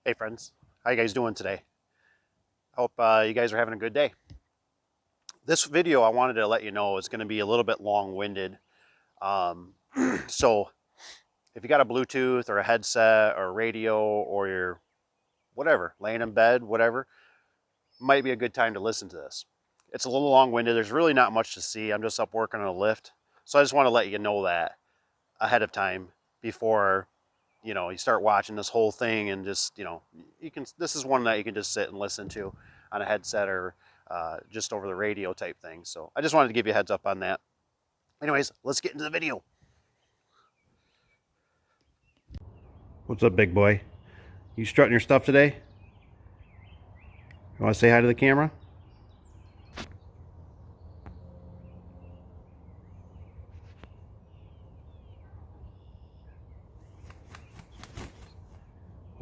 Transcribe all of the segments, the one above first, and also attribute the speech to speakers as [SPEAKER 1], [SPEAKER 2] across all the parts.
[SPEAKER 1] Hey friends, how you guys doing today? Hope you guys are having a good day. This video I wanted to let you know is going to be a little bit long-winded. Um, so if you got a Bluetooth or a headset or a radio or you're whatever, laying in bed, whatever, might be a good time to listen to this. It's a little long-winded. There's really not much to see. I'm just up working on a lift. So I just want to let you know that ahead of time before you start watching this whole thing and just this is one that you can just sit and listen to on a headset or just over the radio type thing. So I just wanted to give you a heads up on that. Anyways, let's get into the video. What's up, big boy? You strutting your stuff today? You want to say hi to the camera?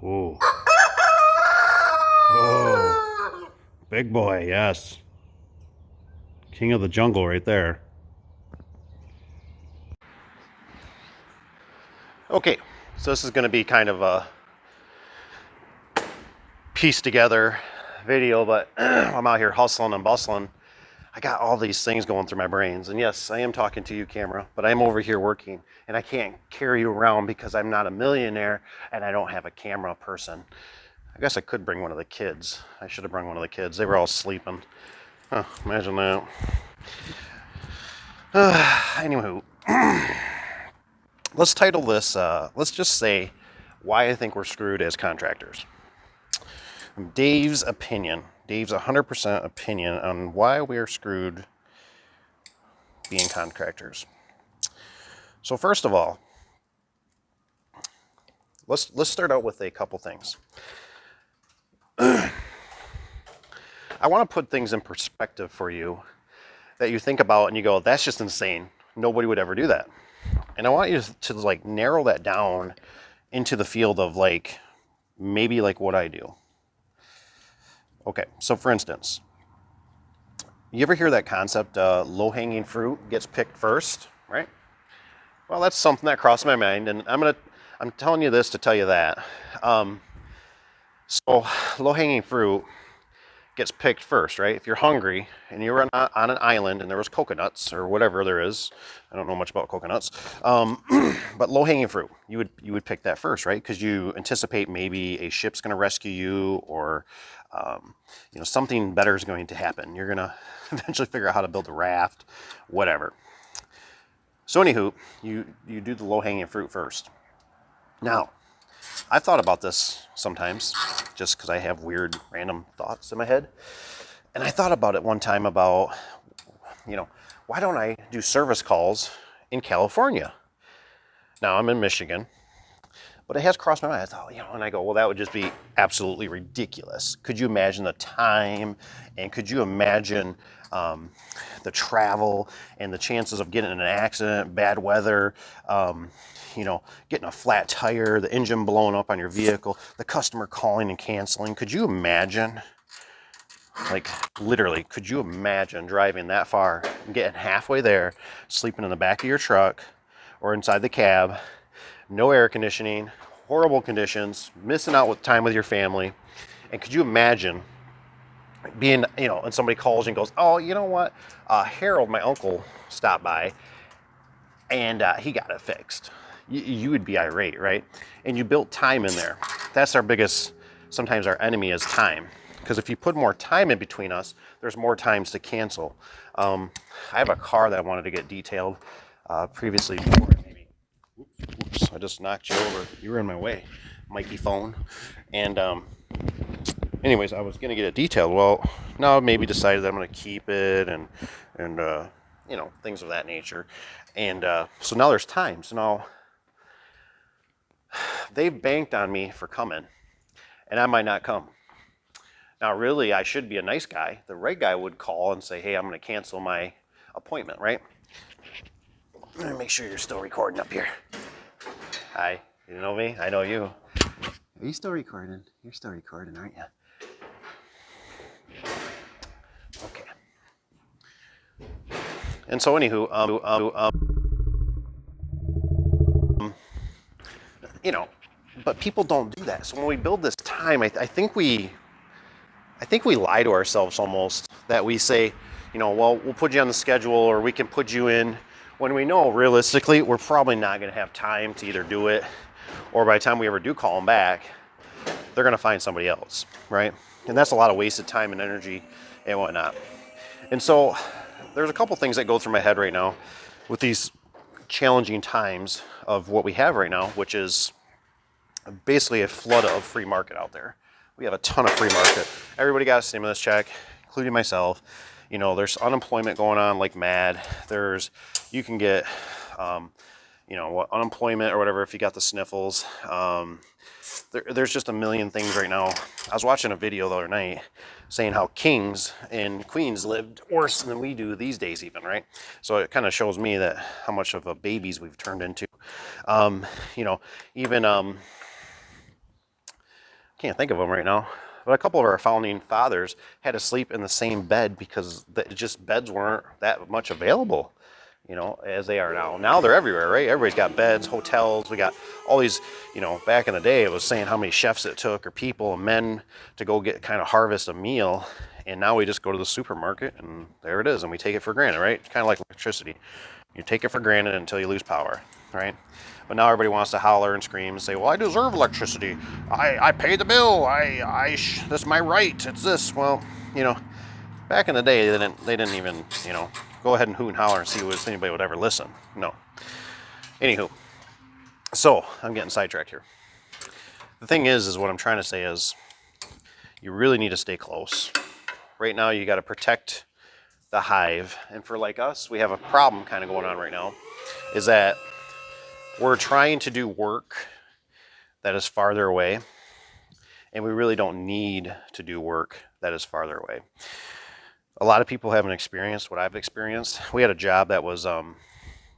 [SPEAKER 1] Oh, oh, big boy, yes. King of the jungle right there. Okay, so this is going to be kind of a pieced together video, but I'm out here hustling and bustling. I got all these things going through my brains, and yes, I am talking to you, camera, but I'm over here working, and I can't carry you around because I'm not a millionaire and I don't have a camera person. I guess I could bring one of the kids. I should have brought one of the kids. They were all sleeping. Huh, imagine that. Anywho, let's title this, let's just say, why I think we're screwed as contractors. Dave's opinion. Dave's 100% opinion on why we are screwed being contractors. So first of all, let's start out with a couple things. I want to put things in perspective for you that you think about and you go, that's just insane. Nobody would ever do that. And I want you to like narrow that down into the field of like maybe like what I do. Okay, so for instance, you ever hear that concept, low-hanging fruit gets picked first, right? Well, that's something that crossed my mind, and I'm telling you this to tell you that. So low-hanging fruit gets picked first, right? If you're hungry and you're on an island and there was coconuts or whatever there is, I don't know much about coconuts, but low-hanging fruit, you would pick that first, right? Because you anticipate maybe a ship's going to rescue you, or something better is going to happen. You're going to eventually figure out how to build a raft, whatever. So anywho, you do the low-hanging fruit first. Now, I've thought about this sometimes, just because I have weird, random thoughts in my head. And I thought about it one time about, why don't I do service calls in California? Now, I'm in Michigan, but it has crossed my mind. I thought, and I go, well, that would just be absolutely ridiculous. Could you imagine the time, and could you imagine the travel and the chances of getting in an accident, bad weather, getting a flat tire, the engine blowing up on your vehicle, the customer calling and canceling? Could you imagine, like literally, could you imagine driving that far and getting halfway there, sleeping in the back of your truck or inside the cab, no air conditioning, horrible conditions, missing out with time with your family? And could you imagine being, and somebody calls you and goes, oh, you know what? Harold, my uncle, stopped by and he got it fixed. You would be irate, right? And you built time in there. That's our biggest, sometimes our enemy is time. Because if you put more time in between us, there's more times to cancel. I have a car that I wanted to get detailed previously. Oops, I just knocked you over. You were in my way, Mikey phone. And anyways, I was going to get it detailed. Well, now I've maybe decided that I'm going to keep it and things of that nature. And so now there's time. So now they've banked on me for coming, and I might not come. Now, really, I should be a nice guy. The right guy would call and say, hey, I'm going to cancel my appointment, right? Let me make sure you're still recording up here. Hi, you know me? I know you. Are you still recording? You're still recording, aren't you? Okay. And so, anywho, But people don't do that. So when we build this time, I think we lie to ourselves almost, that we say, you know, well, we'll put you on the schedule, or we can put you in, when we know realistically we're probably not going to have time to either do it, or by the time we ever do call them back, they're going to find somebody else, right? And that's a lot of wasted time and energy and whatnot. And so there's a couple things that go through my head right now with these challenging times of what we have right now, which is basically a flood of free market out there. We have a ton of free market. Everybody got a stimulus check, including myself. You know, there's unemployment going on like mad. You can get, you know, unemployment or whatever if you got the sniffles. There's just a million things right now. I was watching a video the other night saying how kings and queens lived worse than we do these days even, right? So it kind of shows me that how much of a babies we've turned into. You know, even, can't think of them right now, but a couple of our founding fathers had to sleep in the same bed because just beds weren't that much available, you know, as they are now. Now they're everywhere, right? Everybody's got beds, hotels. We got all these, you know, back in the day it was saying how many chefs it took, or people and men, to go get kind of harvest a meal. And now we just go to the supermarket and there it is, and we take it for granted, right? Kind of like electricity. You take it for granted until you lose power, right? But now everybody wants to holler and scream and say, well, I deserve electricity. I pay the bill. That's my right. It's this. Well, you know, back in the day, they didn't even, you know, go ahead and hoot and holler and see if anybody would ever listen. No. Anywho, so I'm getting sidetracked here. The thing is what I'm trying to say is you really need to stay close. Right now, you got to protect the hive. And for like us, we have a problem kind of going on right now, is that we're trying to do work that is farther away, and we really don't need to do work that is farther away. A lot of people haven't experienced what I've experienced. We had a job that was,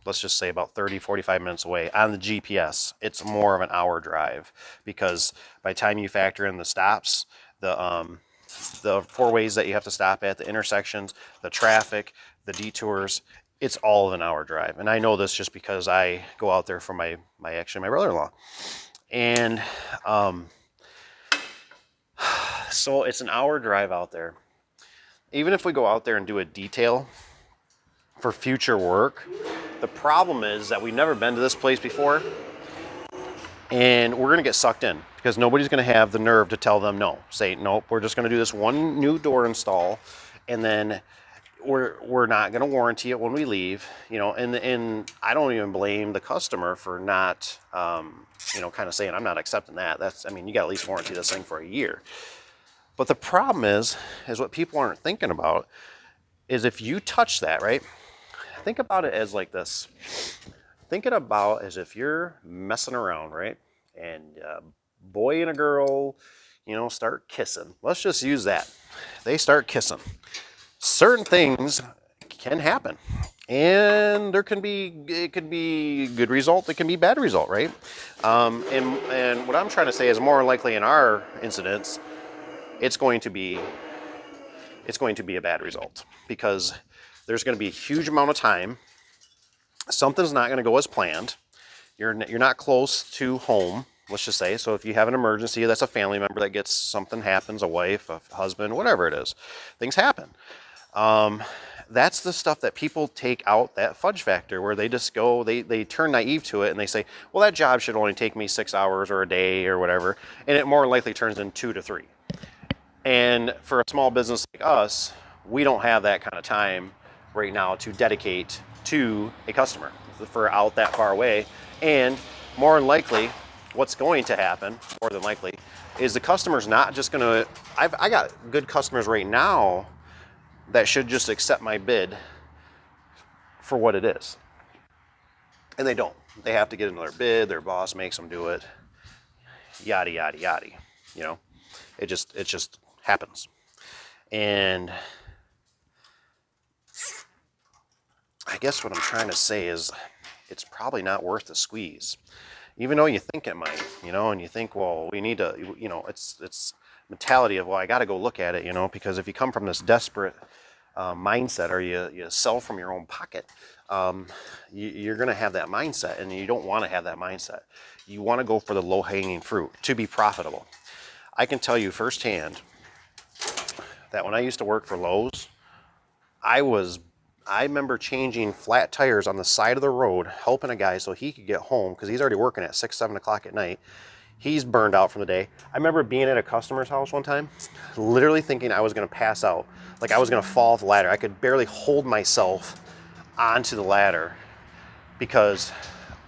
[SPEAKER 1] let's just say about 30, 45 minutes away on the GPS. It's more of an hour drive, because by the time you factor in the stops, the four ways that you have to stop at, the intersections, the traffic, the detours, it's all of an hour drive. And I know this just because I go out there for my brother-in-law. And so it's an hour drive out there. Even if we go out there and do a detail for future work, the problem is that we've never been to this place before, and we're going to get sucked in because nobody's going to have the nerve to tell them no. Say, nope, we're just going to do this one new door install, and then we're not going to warranty it when we leave, you know. And I don't even blame the customer for not, you know, kind of saying, I'm not accepting that. That's, I mean, you got to at least warranty this thing for a year. But the problem is what people aren't thinking about is if you touch that, right? Think about it as like this. Think it about as if you're messing around, right? And boy and a girl, you know, start kissing. Let's just use that. They start kissing. Certain things can happen, and it could be good result, it can be bad result, right? And what I'm trying to say is more likely in our incidents, it's going to be a bad result, because there's going to be a huge amount of time. Something's not going to go as planned. You're not close to home, let's just say. So if you have an emergency, that's a family member that gets something happens, a wife, a husband, whatever it is, things happen. That's the stuff that people take out that fudge factor, where they just go, they turn naive to it, and they say, well, that job should only take me 6 hours or a day or whatever, and it more likely turns in 2 to 3. And for a small business like us, we don't have that kind of time right now to dedicate to a customer for out that far away. And more than likely, what's going to happen, more than likely, is the customer's not just going to, I got good customers right now that should just accept my bid for what it is. And they don't. They have to get another bid, their boss makes them do it, yada, yada, yada, you know. It just happens. And I guess what I'm trying to say is it's probably not worth the squeeze, even though you think it might, you know, and you think, well, we need to, you know, it's mentality of, well, I got to go look at it, you know, because if you come from this desperate mindset, or you sell from your own pocket, you're going to have that mindset, and you don't want to have that mindset. You want to go for the low-hanging fruit to be profitable. I can tell you firsthand that when I used to work for Lowe's, I remember changing flat tires on the side of the road, helping a guy so he could get home, because he's already working at 6, 7 o'clock at night. He's burned out from the day. I remember being at a customer's house one time, literally thinking I was going to pass out, like I was going to fall off the ladder. I could barely hold myself onto the ladder because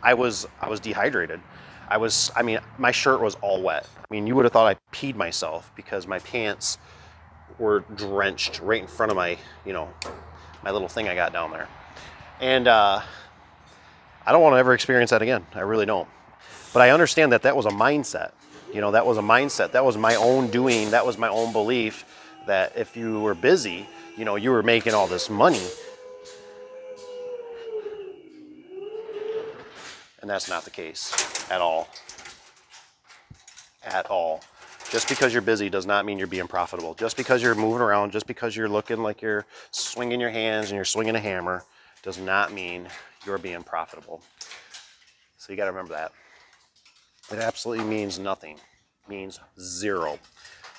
[SPEAKER 1] I was dehydrated. I mean, my shirt was all wet. I mean, you would have thought I peed myself because my pants were drenched right in front of my, my little thing I got down there. And I don't want to ever experience that again. I really don't. But I understand that that was a mindset. That was a mindset. That was my own doing. That was my own belief that if you were busy, you were making all this money. And that's not the case at all. At all. Just because you're busy does not mean you're being profitable. Just because you're moving around, just because you're looking like you're swinging your hands and you're swinging a hammer, does not mean you're being profitable. So you got to remember that. It absolutely means nothing. It means zero.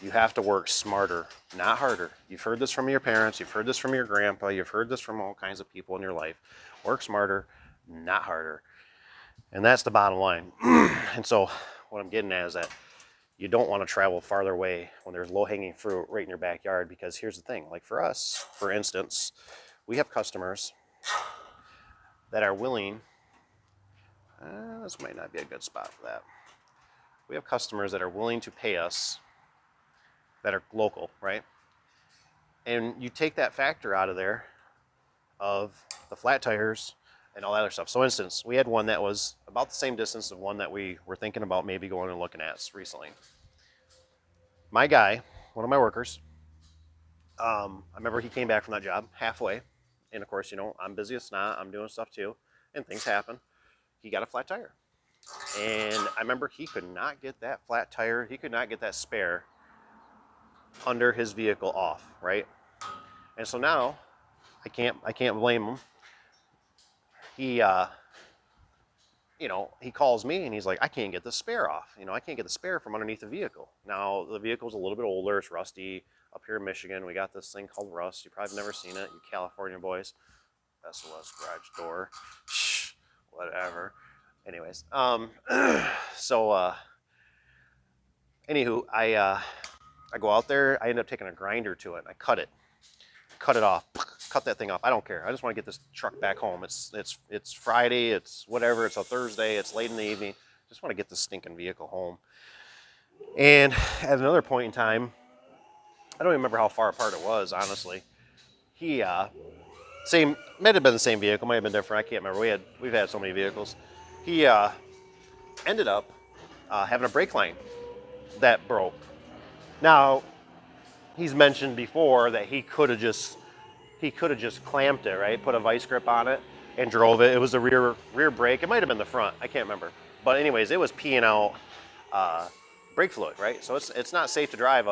[SPEAKER 1] You have to work smarter, not harder. You've heard this from your parents. You've heard this from your grandpa. You've heard this from all kinds of people in your life. Work smarter, not harder. And that's the bottom line. And so what I'm getting at is that you don't want to travel farther away when there's low-hanging fruit right in your backyard, because here's the thing. Like for us, for instance, we have customers that are willing, this might not be a good spot for that. We have customers that are willing to pay us that are local, right? And you take that factor out of there of the flat tires and all that other stuff. So, for instance, we had one that was about the same distance of one that we were thinking about maybe going and looking at recently. My guy, one of my workers, I remember he came back from that job halfway, and of course, I'm busy as snot. I'm doing stuff too, and things happen. He got a flat tire, and I remember he could not get that flat tire. He could not get that spare under his vehicle off, right? And so now I can't blame him. He he calls me and he's like, I can't get the spare off. I can't get the spare from underneath the vehicle. Now the vehicle's a little bit older, it's rusty. Up here in Michigan, we got this thing called rust. You probably never seen it, you California boys. SOS garage door. Shh, whatever. Anyways, so anywho, I go out there, I end up taking a grinder to it, and I cut it off, cut that thing off. I don't care. I just want to get this truck back home. It's Friday, it's whatever, it's a Thursday, it's late in the evening. Just want to get this stinking vehicle home. And at another point in time, I don't even remember how far apart it was, honestly. He might have been the same vehicle, might have been different. I can't remember. We've had so many vehicles. He ended up having a brake line that broke. Now, he's mentioned before that he could have just clamped it, right? Put a vice grip on it and drove it. It was the rear brake. It might have been the front. I can't remember. But anyways, it was peeing out brake fluid, right? So it's not safe to drive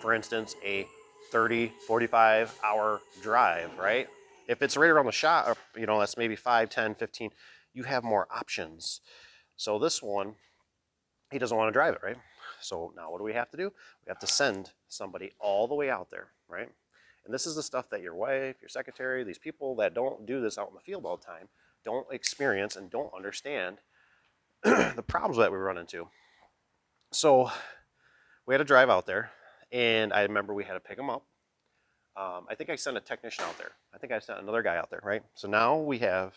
[SPEAKER 1] for instance, a 30, 45 hour drive, right? If it's right around the shop, that's maybe 5, 10, 15, you have more options. So this one, he doesn't want to drive it, right? So now what do we have to do? We have to send somebody all the way out there, right? And this is the stuff that your wife, your secretary, these people that don't do this out in the field all the time, don't experience and don't understand the problems that we run into. So we had to drive out there, and I remember we had to pick them up. I think I sent a technician out there. I think I sent another guy out there, right? So now we have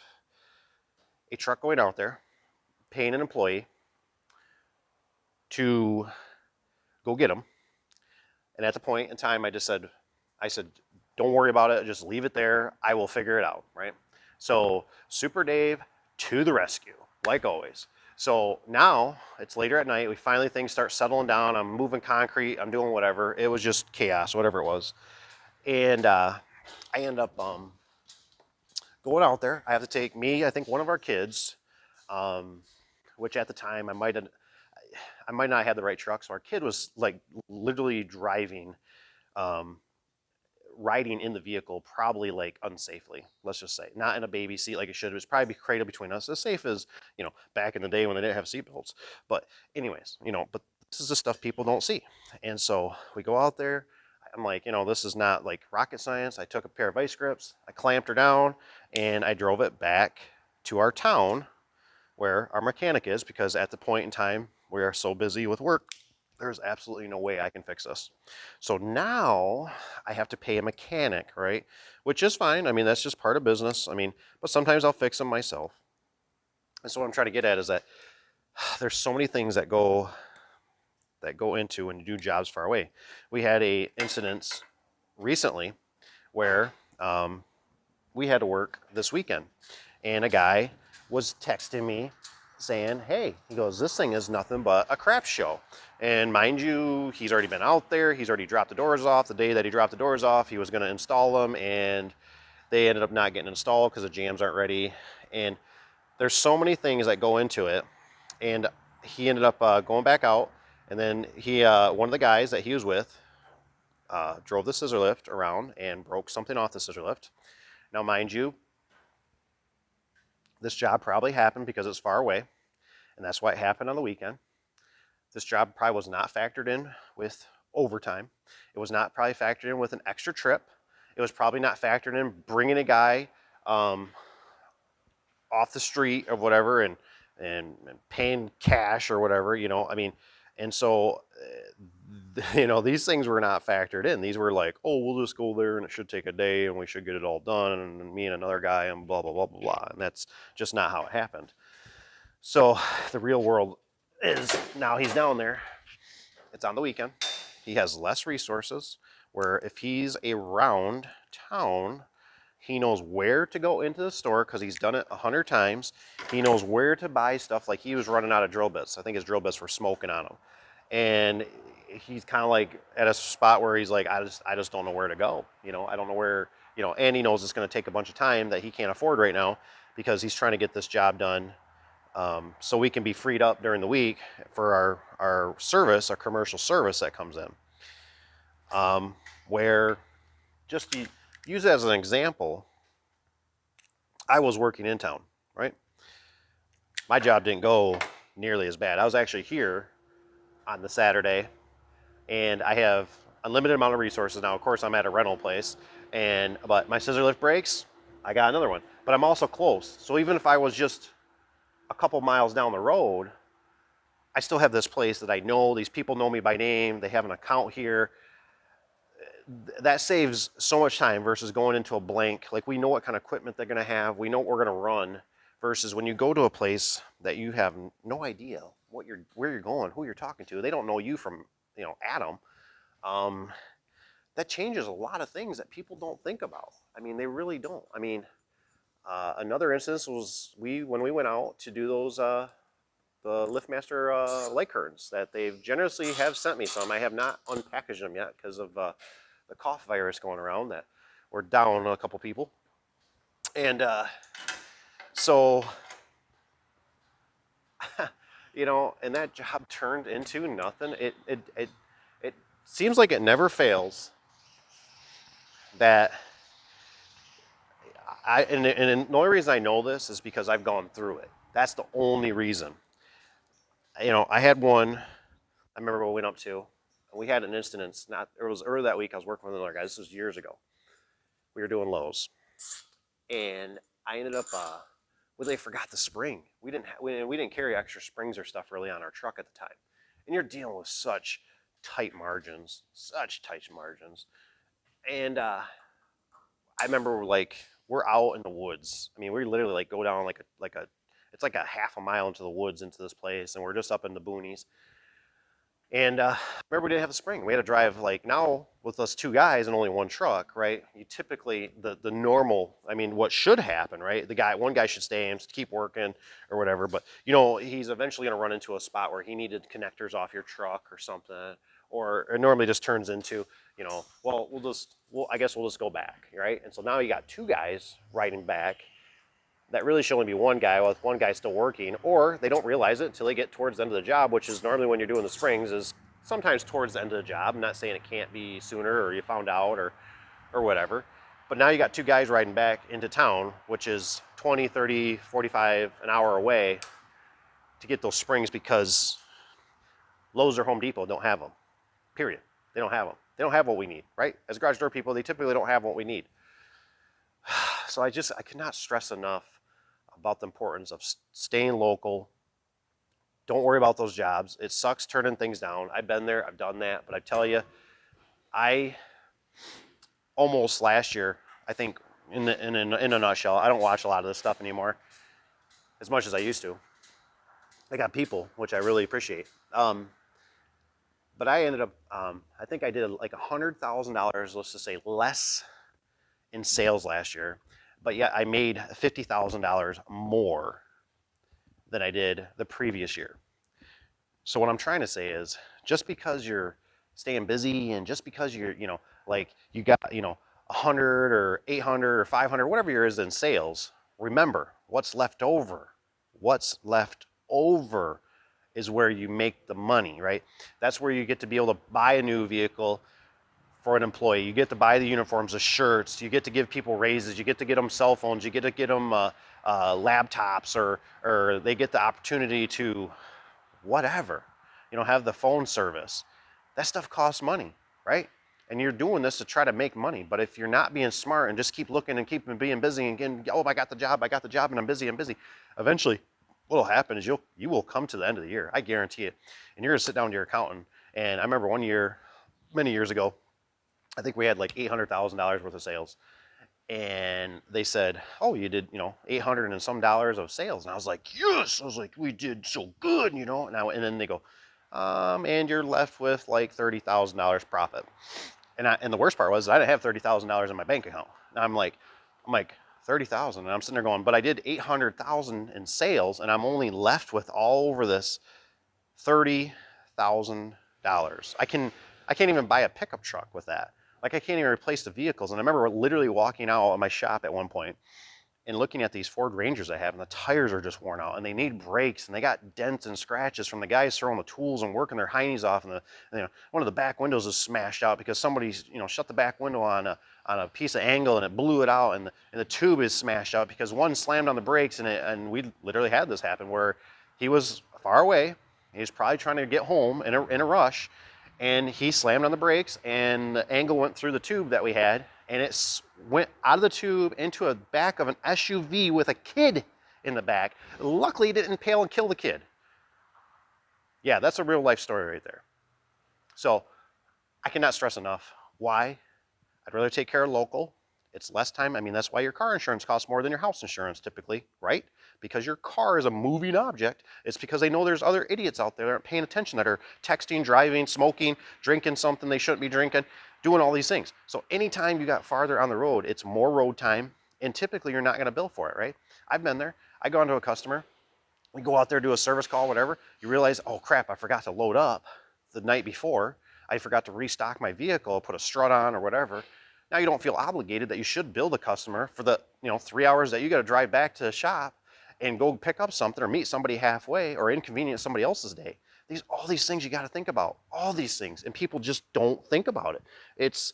[SPEAKER 1] a truck going out there, paying an employee to go get them. And at the point in time, I said, don't worry about it. Just leave it there. I will figure it out, right? So Super Dave to the rescue, like always. So now it's later at night. Things start settling down. I'm moving concrete. I'm doing whatever. It was just chaos, whatever it was. And I end up going out there. I have to take I think one of our kids, which at the time I might not have the right truck. So our kid was like literally driving riding in the vehicle, probably like unsafely, let's just say. Not in a baby seat like it should. It was probably cradled between us, as safe as, you know, back in the day when they didn't have seatbelts. But anyways, you know, but this is the stuff people don't see. And so we go out there. I'm like, you know, this is not like rocket science. I took a pair of vice grips, I clamped her down, and I drove it back to our town where our mechanic is, because at the point in time we are so busy with work, there's absolutely no way I can fix this. So now I have to pay a mechanic, right? Which is fine. I mean, that's just part of business. I mean, but sometimes I'll fix them myself. And so what I'm trying to get at is that there's so many things that go into when you do jobs far away. We had a incident recently where we had to work this weekend, and a guy was texting me saying, hey, he goes, this thing is nothing but a crap show. And mind you, he's already been out there. He's already dropped the doors off. The day that he dropped the doors off, he was going to install them, and they ended up not getting installed because the jams aren't ready. And there's so many things that go into it. And he ended up going back out, and then he, one of the guys that he was with, drove the scissor lift around and broke something off the scissor lift. Now, mind you, this job probably happened because it's far away, and that's why it happened on the weekend. This job probably was not factored in with overtime. It was not probably factored in with an extra trip. It was probably not factored in bringing a guy off the street or whatever and paying cash or whatever, you know. I mean, and so, you know, these things were not factored in. These were like, oh, we'll just go there and it should take a day and we should get it all done, and me and another guy and blah, blah, blah, blah, blah. And that's just not how it happened. So the real world is now he's down there. It's on the weekend. He has less resources, where if he's around town, he knows where to go into the store because he's done it 100 times. He knows where to buy stuff. Like, he was running out of drill bits. I think his drill bits were smoking on him. And he's kind of like at a spot where he's like, I just don't know where to go. You know, I don't know where, you know, and he knows it's going to take a bunch of time that he can't afford right now because he's trying to get this job done so we can be freed up during the week for our service, our commercial service that comes in. Where, just to use it as an example, I was working in town, right? My job didn't go nearly as bad. I was actually here on the Saturday, and I have unlimited amount of resources now. Of course, I'm at a rental place, but my scissor lift breaks, I got another one. But I'm also close, so even if I was just a couple miles down the road, I still have this place that I know. These people know me by name. They have an account here. That saves so much time versus going into a blank. Like, we know what kind of equipment they're going to have. We know what we're going to run, versus when you go to a place that you have no idea where you're going, who you're talking to. They don't know you from, you know, Adam. That changes a lot of things that people don't think about. I mean, they really don't. I mean, another instance was when we went out to do those the Liftmaster light curtains that they've generously have sent me some. I have not unpackaged them yet because of the cough virus going around, that we're down a couple people. And so, you know, and that job turned into nothing. It seems like it never fails that and the only reason I know this is because I've gone through it. That's the only reason. You know, I had one, I remember we went up to, and we had an incident. It was early that week. I was working with another guy. This was years ago. We were doing Lowe's, and I ended up, they forgot the spring. We didn't carry extra springs or stuff really on our truck at the time. And you're dealing with such tight margins. And I remember, like, we're out in the woods. I mean, we literally like go down it's like a half a mile into the woods into this place, and we're just up in the boonies. And remember, we didn't have a spring. We had to drive, like, now with us two guys and only one truck, right? You typically, the normal, I mean, what should happen, right? One guy should stay and keep working or whatever, but, you know, he's eventually going to run into a spot where he needed connectors off your truck or something, or it normally just turns into, you know, well, I guess we'll just go back, right? And so now you got two guys riding back. That really should only be one guy, with one guy still working, or they don't realize it until they get towards the end of the job, which is normally when you're doing the springs, is sometimes towards the end of the job. I'm not saying it can't be sooner, or you found out, or or whatever. But now you got two guys riding back into town, which is 20, 30, 45 an hour away to get those springs because Lowe's or Home Depot don't have them, period. They don't have them. They don't have what we need, right? As garage door people, they typically don't have what we need. So I cannot stress enough about the importance of staying local. Don't worry about those jobs. It sucks turning things down. I've been there, I've done that, but I tell you, I almost last year, I think in a nutshell, I don't watch a lot of this stuff anymore as much as I used to. I got people, which I really appreciate. But I ended up, I think I did like $100,000, let's just say less in sales last year, but yet I made $50,000 more than I did the previous year. So what I'm trying to say is just because you're staying busy and just because you're, like you got, 100 or 800 or 500, whatever yours is in sales, remember what's left over. What's left over is where you make the money, right? That's where you get to be able to buy a new vehicle for an employee. You get to buy the uniforms, the shirts, you get to give people raises, you get to get them cell phones, you get to get them laptops, or they get the opportunity to whatever, have the phone service. That stuff costs money, right? And you're doing this to try to make money. But if you're not being smart and just keep looking and keep being busy and getting, oh, I got the job, and I'm busy, eventually what'll happen is you will come to the end of the year. I guarantee it. And you're gonna sit down to your accountant. And I remember one year, many years ago, I think we had like $800,000 worth of sales. And they said, oh, you did, 800 and some dollars of sales. And I was like, yes. I was like, we did so good, and then they go, and you're left with like $30,000 profit. And the worst part was I didn't have $30,000 in my bank account. And I'm like 30,000, and I'm sitting there going, but I did 800,000 in sales, and I'm only left with all over this $30,000. I can't even buy a pickup truck with that. Like I can't even replace the vehicles. And I remember literally walking out of my shop at one point and looking at these Ford Rangers I have, and the tires are just worn out, and they need brakes, and they got dents and scratches from the guys throwing the tools and working their heinies off, and one of the back windows is smashed out because somebody's shut the back window on a piece of angle and it blew it out, and the tube is smashed out because one slammed on the brakes, and we literally had this happen where he was far away, he was probably trying to get home in a rush, and he slammed on the brakes, and the angle went through the tube that we had, and it went out of the tube into a back of an SUV with a kid in the back. Luckily, it didn't impale and kill the kid. Yeah, that's a real life story right there. So I cannot stress enough why I'd rather take care of local. It's less time. I mean, that's why your car insurance costs more than your house insurance typically, right? Because your car is a moving object. It's because they know there's other idiots out there that aren't paying attention, that are texting, driving, smoking, drinking something they shouldn't be drinking, doing all these things. So anytime you got farther on the road, it's more road time, and typically you're not going to bill for it, right? I've been there. I go into a customer, we go out there, do a service call, whatever. You realize, oh crap, I forgot to load up the night before. I forgot to restock my vehicle, put a strut on or whatever. Now you don't feel obligated that you should bill the customer for the 3 hours that you got to drive back to the shop and go pick up something or meet somebody halfway or inconvenience somebody else's day. All these things you got to think about, all these things, and people just don't think about it. It's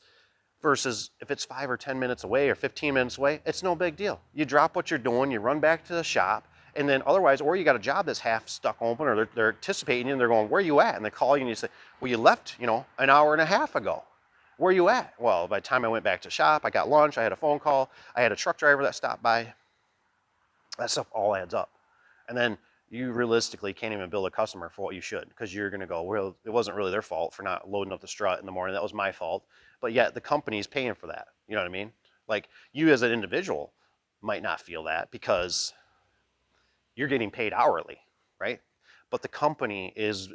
[SPEAKER 1] versus if it's 5 or 10 minutes away or 15 minutes away, it's no big deal. You drop what you're doing, you run back to the shop, and then otherwise, or you got a job that's half stuck open, or they're anticipating you and they're going, where are you at? And they call you and you say, well, you left, an hour and a half ago. Where are you at? Well, by the time I went back to shop, I got lunch, I had a phone call, I had a truck driver that stopped by. That stuff all adds up. And then you realistically can't even bill a customer for what you should, because you're going to go, well, it wasn't really their fault for not loading up the strut in the morning. That was my fault. But yet the company's paying for that. You know what I mean? Like you as an individual might not feel that because you're getting paid hourly, right? But the company is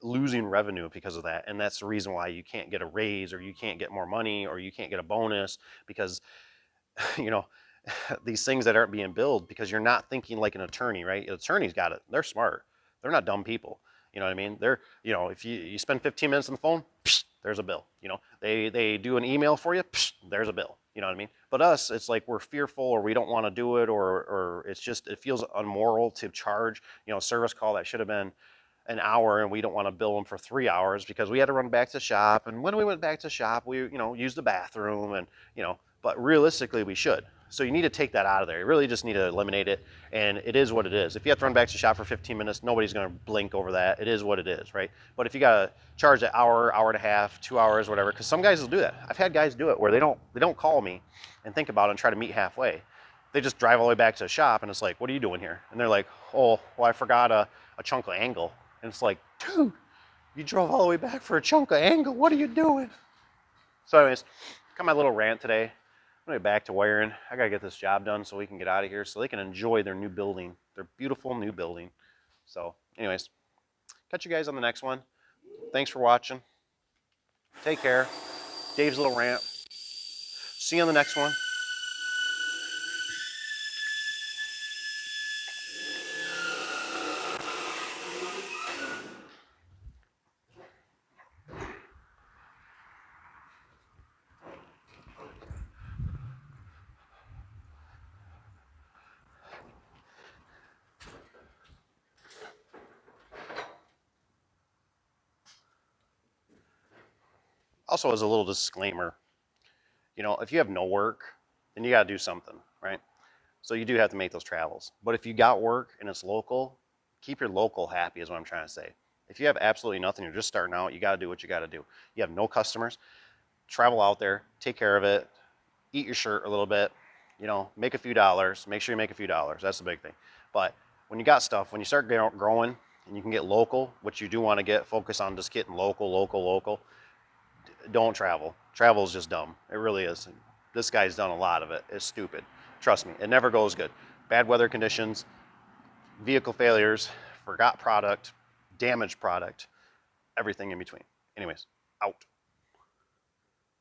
[SPEAKER 1] losing revenue because of that. And that's the reason why you can't get a raise, or you can't get more money, or you can't get a bonus, because, these things that aren't being billed, because you're not thinking like an attorney, right? An attorney's got it. They're smart. They're not dumb people. You know what I mean? They're, if you spend 15 minutes on the phone, psh, there's a bill. They do an email for you, psh, there's a bill. You know what I mean? But us, it's like we're fearful, or we don't want to do it, or it's just, it feels immoral to charge, a service call that should have been an hour and we don't want to bill them for 3 hours because we had to run back to shop. And when we went back to shop, we, used the bathroom and, but realistically we should. So you need to take that out of there. You really just need to eliminate it. And it is what it is. If you have to run back to shop for 15 minutes, nobody's going to blink over that. It is what it is, right? But if you got to charge an hour, hour and a half, 2 hours, whatever, because some guys will do that. I've had guys do it where they don't call me and think about it and try to meet halfway. They just drive all the way back to the shop and it's like, what are you doing here? And they're like, oh, well, I forgot a chunk of angle. And it's like, dude, you drove all the way back for a chunk of angle. What are you doing? So anyways, got my little rant today. I'm gonna get back to wiring. I gotta get this job done so we can get out of here so they can enjoy their new building, their beautiful new building. So anyways, catch you guys on the next one. Thanks for watching. Take care. Dave's little rant. See you on the next one. Also, as a little disclaimer, if you have no work, then you got to do something, right? So you do have to make those travels. But if you got work and it's local, keep your local happy is what I'm trying to say. If you have absolutely nothing, you're just starting out, you got to do what you got to do. You have no customers, travel out there, take care of it, eat your shirt a little bit, make a few dollars, make sure you make a few dollars. That's the big thing. But when you got stuff, when you start growing and you can get local, which you do want to get, focus on just getting local. Don't travel. Travel is just dumb. It really is. This guy's done a lot of it. It's stupid. Trust me, it never goes good. Bad weather conditions, vehicle failures, forgot product, damaged product, everything in between. Anyways, out.